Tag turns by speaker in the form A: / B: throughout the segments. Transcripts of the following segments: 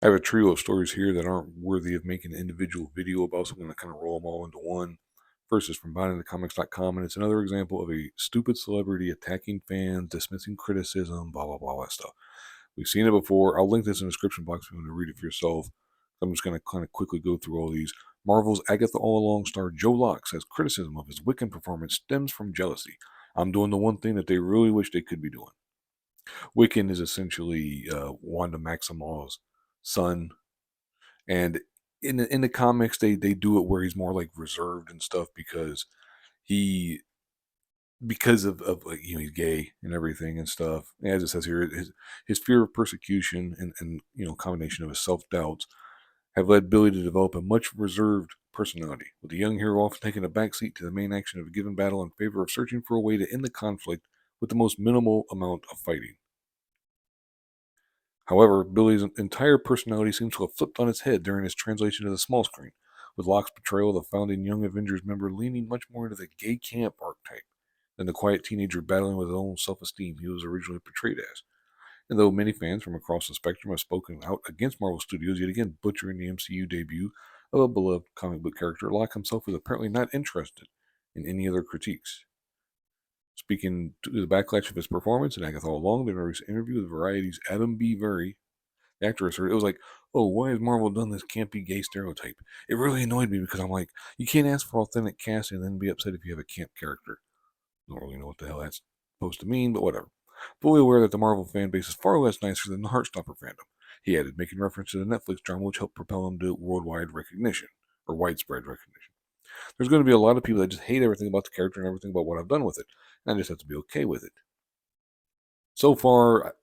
A: I have a trio of stories here that aren't worthy of making an individual video about, so I'm going to kind of roll them all into one. First is from BindingTheComics.com, and it's another example of a stupid celebrity attacking fans, dismissing criticism, blah, blah, blah, that stuff. We've seen it before. I'll link this in the description box if you want to read it for yourself. I'm just going to kind of quickly go through all these. Marvel's Agatha All Along star Joe Locke says criticism of his Wiccan performance stems from jealousy. I'm doing the one thing that they really wish they could be doing. Wiccan is essentially Wanda Maximoff's son, and in the comics they do it where he's more like reserved and stuff he because of like, he's gay and everything and stuff. As it says here, his fear of persecution and combination of his self-doubts have led Billy to develop a much reserved personality, with the young hero often taking a backseat to the main action of a given battle in favor of searching for a way to end the conflict with the most minimal amount of fighting. However, Billy's entire personality seems to have flipped on its head during his translation to the small screen, with Locke's portrayal of the founding Young Avengers member leaning much more into the gay camp archetype than the quiet teenager battling with his own self-esteem he was originally portrayed as. And though many fans from across the spectrum have spoken out against Marvel Studios yet again butchering the MCU debut of a beloved comic book character, Locke himself is apparently not interested in any other critiques. Speaking to the backlash of his performance in Agatha All Along, in a recent interview with Variety's Adam B. Vary, the actress, it was like, oh, why has Marvel done this campy gay stereotype? It really annoyed me because I'm like, you can't ask for authentic casting and then be upset if you have a camp character. I don't really know what the hell that's supposed to mean, but whatever. Fully aware that the Marvel fan base is far less nicer than the Heartstopper fandom, he added, making reference to the Netflix drama which helped propel him to worldwide recognition, or widespread recognition. There's going to be a lot of people that just hate everything about the character and everything about what I've done with it, and I just have to be okay with it. So far,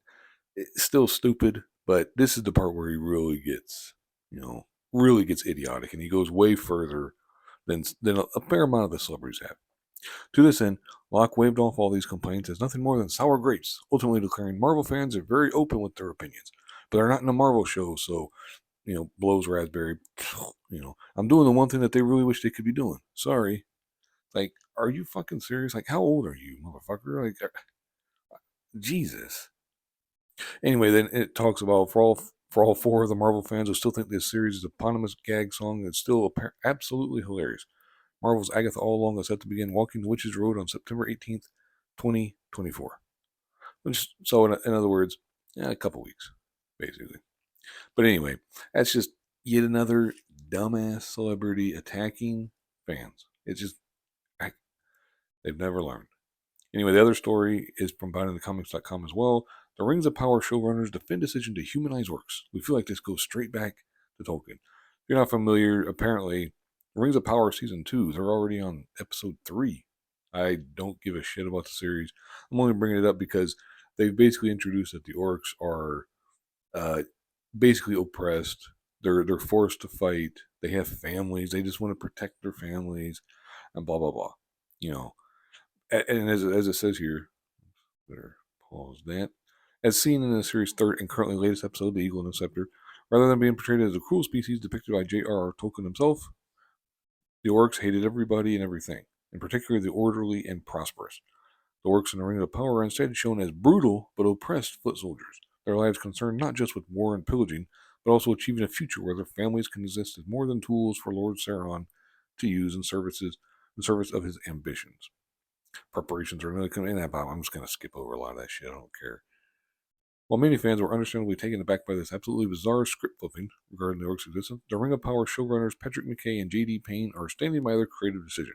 A: it's still stupid, but this is the part where he really gets, really gets idiotic, and he goes way further than a fair amount of the celebrities have. To this end, Locke waved off all these complaints as nothing more than sour grapes, ultimately declaring Marvel fans are very open with their opinions, but they're not in a Marvel show, so blows raspberry. I'm doing the one thing that they really wish they could be doing. Sorry. Like, are you fucking serious? Like, how old are you, motherfucker? Like, Jesus. Anyway, then it talks about for all four of the Marvel fans who still think this series is a eponymous gag song that's still absolutely hilarious. Marvel's Agatha All Along is set to begin walking the Witch's Road on September 18th, 2024. So, in other words, a couple weeks, basically. But anyway, that's just yet another dumbass celebrity attacking fans. It's just, they've never learned. Anyway, the other story is from BindingTheComics.com as well. The Rings of Power showrunners defend decision to humanize orcs. We feel like this goes straight back to Tolkien. If you're not familiar, apparently, Rings of Power Season 2, they're already on Episode 3. I don't give a shit about the series. I'm only bringing it up because they've basically introduced that the orcs are basically oppressed. They're forced to fight. They have families. They just want to protect their families, and blah blah blah. And as it says here, better pause that. As seen in the series' third and currently latest episode, The Eagle and the Scepter, rather than being portrayed as a cruel species depicted by J.R.R. Tolkien himself, the orcs hated everybody and everything, in particular the orderly and prosperous. The orcs in the Ring of Power are instead shown as brutal but oppressed foot soldiers, their lives concerned not just with war and pillaging, but also achieving a future where their families can exist as more than tools for Lord Sauron to use in service of his ambitions. Preparations are really coming in that, but I'm just going to skip over a lot of that shit. I don't care. While many fans were understandably taken aback by this absolutely bizarre script flipping regarding the Orcs' existence, the Ring of Power showrunners Patrick McKay and J.D. Payne are standing by their creative decision.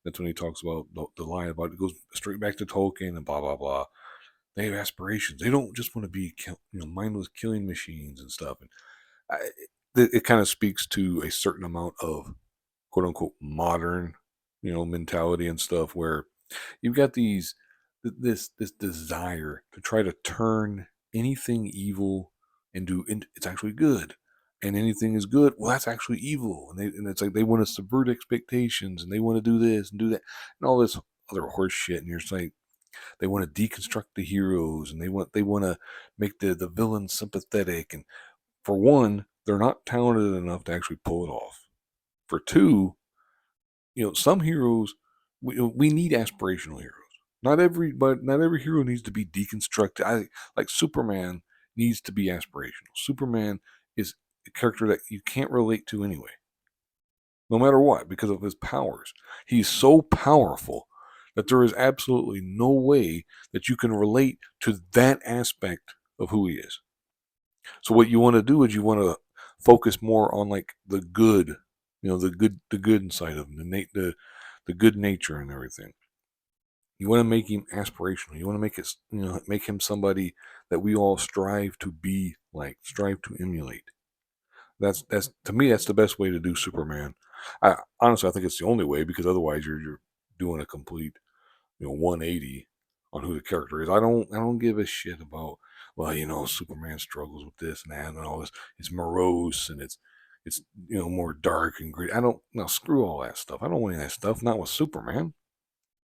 A: That's when he talks about the line about it goes straight back to Tolkien and blah blah blah. They have aspirations. They don't just want to be mindless killing machines and stuff. And it kind of speaks to a certain amount of quote unquote modern mentality and stuff where you've got this desire to try to turn anything evil into it's actually good, and anything is good, well, that's actually evil, and it's like they want to subvert expectations, and they want to do this and do that and all this other horse shit, and you're just like, they want to deconstruct the heroes, and they want to make the villain sympathetic, and for one, they're not talented enough to actually pull it off. For two, some heroes, we need aspirational heroes. Not every hero needs to be deconstructed. Like Superman needs to be aspirational. Superman is a character that you can't relate to anyway, no matter what, because of his powers. He's so powerful that there is absolutely no way that you can relate to that aspect of who he is. So what you want to do is you want to focus more on like the good, the good inside of him, the good nature and everything. You want to make him aspirational. You want to make him somebody that we all strive to be like, strive to emulate. That's to me that's the best way to do Superman. Honestly, I think it's the only way, because otherwise you're doing a complete 180 on who the character is. I don't give a shit about, well, Superman struggles with this and that and all this. It's morose and it's more dark and gritty. I don't no screw all that stuff. I don't want any of that stuff. Not with Superman.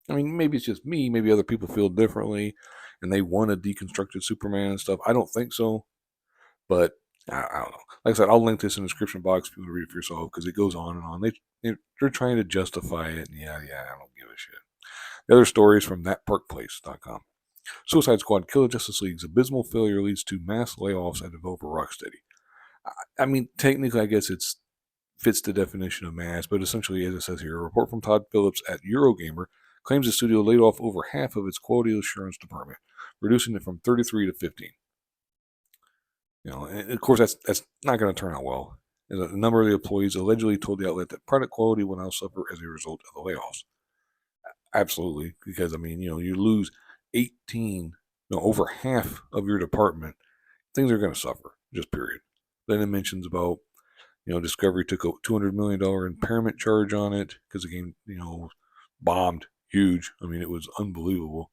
A: I mean, maybe it's just me. Maybe other people feel differently, and they want a deconstructed Superman and stuff. I don't think so, but I don't know. Like I said, I'll link this in the description box if you want to read it for yourself, because it goes on and on. They're trying to justify it. And yeah, I don't give a shit. The other story is from thatparkplace.com. Suicide Squad Killer Justice League's abysmal failure leads to mass layoffs at developer Rocksteady. I mean, technically, I guess it's fits the definition of mass, but essentially, as it says here, a report from Todd Phillips at Eurogamer claims the studio laid off over half of its quality assurance department, reducing it from 33 to 15. And of course, that's not going to turn out well. And a number of the employees allegedly told the outlet that product quality will now suffer as a result of the layoffs. Absolutely, because I mean, you lose 18, over half of your department, things are going to suffer. Just period. Then it mentions about Discovery took a $200 million impairment charge on it because the game bombed huge. I mean, it was unbelievable.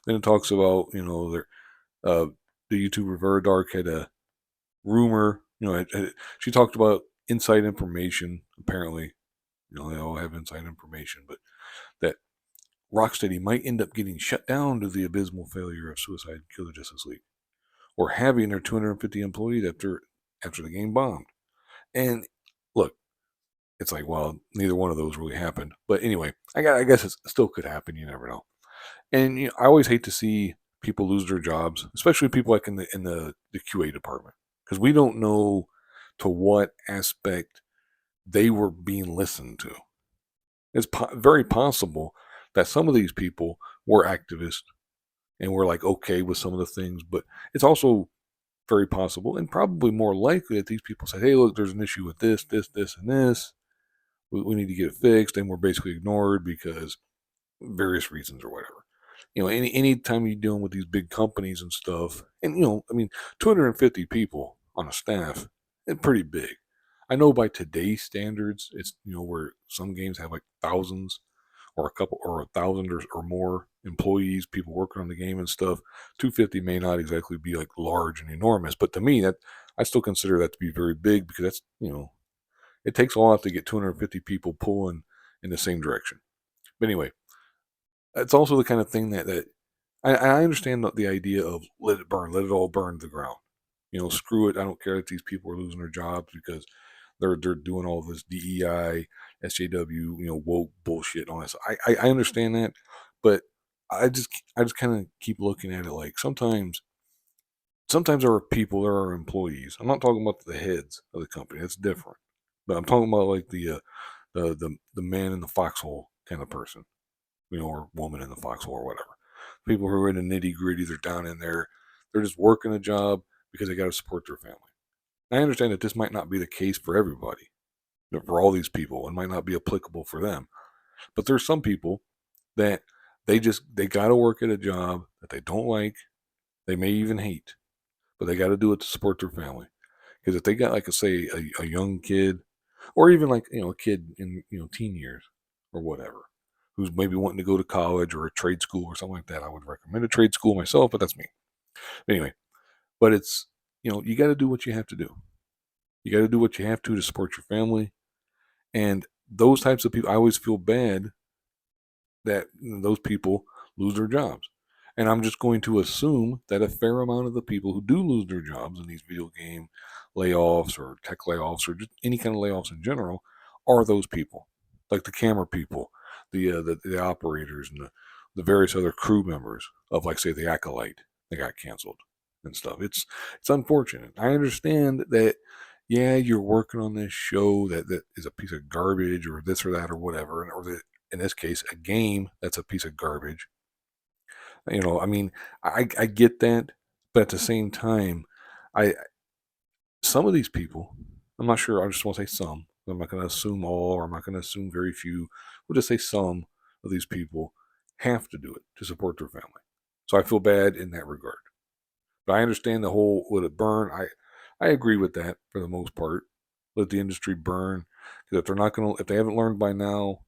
A: Then it talks about uh, the YouTuber Veridark had a rumor. She talked about inside information. Apparently, they all have inside information, but that Rocksteady might end up getting shut down due to the abysmal failure of Suicide Killer Justice League, or having their 250 employees after the game bombed. And look, it's like, well, neither one of those really happened. But anyway, I guess it still could happen. You never know. And I always hate to see people lose their jobs, especially people like in the QA department, because we don't know to what aspect they were being listened to. It's very possible that some of these people were activists and were like okay with some of the things, but it's also very possible and probably more likely that these people said, hey, look, there's an issue with this, and this. We need to get it fixed, and we're basically ignored because various reasons or whatever. Any time you're dealing with these big companies and stuff, and I mean, 250 people on a staff, it's pretty big. I know by today's standards, it's where some games have like thousands or a couple or 1,000 or more employees, people working on the game and stuff. 250 may not exactly be like large and enormous, but to me, that I still consider that to be very big, because that's it takes a lot to get 250 people pulling in the same direction. But anyway, it's also the kind of thing that I understand the idea of let it burn, let it all burn to the ground. Screw it. I don't care that these people are losing their jobs because they're doing all this DEI, SJW, woke bullshit on this. I understand that, but I just kind of keep looking at it like sometimes there are people, there are employees. I'm not talking about the heads of the company. That's different. But I'm talking about like the man in the foxhole kind of person, or woman in the foxhole or whatever. People who are in the nitty gritty, they're down in there, they're just working a job because they got to support their family. I understand that this might not be the case for everybody, for all these people, it might not be applicable for them. But there's some people that they got to work at a job that they don't like, they may even hate, but they got to do it to support their family. Because if they got, like, say, a young kid, or even like a kid in teen years or whatever, who's maybe wanting to go to college or a trade school or something like that, I would recommend a trade school myself, but that's me. Anyway, but it's you got to do what you have to do. You got to do what you have to support your family, and those types of people, I always feel bad that those people lose their jobs. And I'm just going to assume that a fair amount of the people who do lose their jobs in these video game layoffs or tech layoffs or just any kind of layoffs in general are those people, like the camera people, the operators, and the various other crew members of, like, say, the Acolyte that got canceled and stuff. It's unfortunate. I understand that yeah, you're working on this show that is a piece of garbage or this or that or whatever, or in this case, a game that's a piece of garbage. I mean, I get that, but at the same time, I some of these people, I'm not sure. I just want to say some. I'm not going to assume all, or I'm not going to assume very few. We'll just say some of these people have to do it to support their family. So I feel bad in that regard. But I understand the whole let it burn. I agree with that for the most part. Let the industry burn. Because if they haven't learned by now,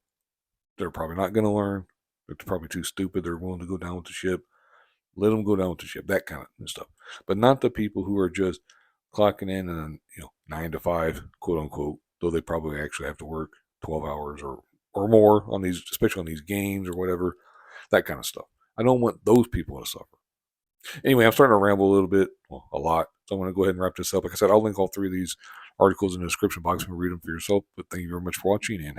A: they're probably not going to learn. They're probably too stupid. They're willing to go down with the ship. Let them go down with the ship. That kind of stuff. But not the people who are just clocking in and 9 to 5, quote unquote. Though they probably actually have to work 12 hours or more on these, especially on these games or whatever. That kind of stuff. I don't want those people to suffer. Anyway, I'm starting to ramble a little bit, well, a lot. So I'm going to go ahead and wrap this up. Like I said, I'll link all three of these articles in the description box and read them for yourself. But thank you very much for watching and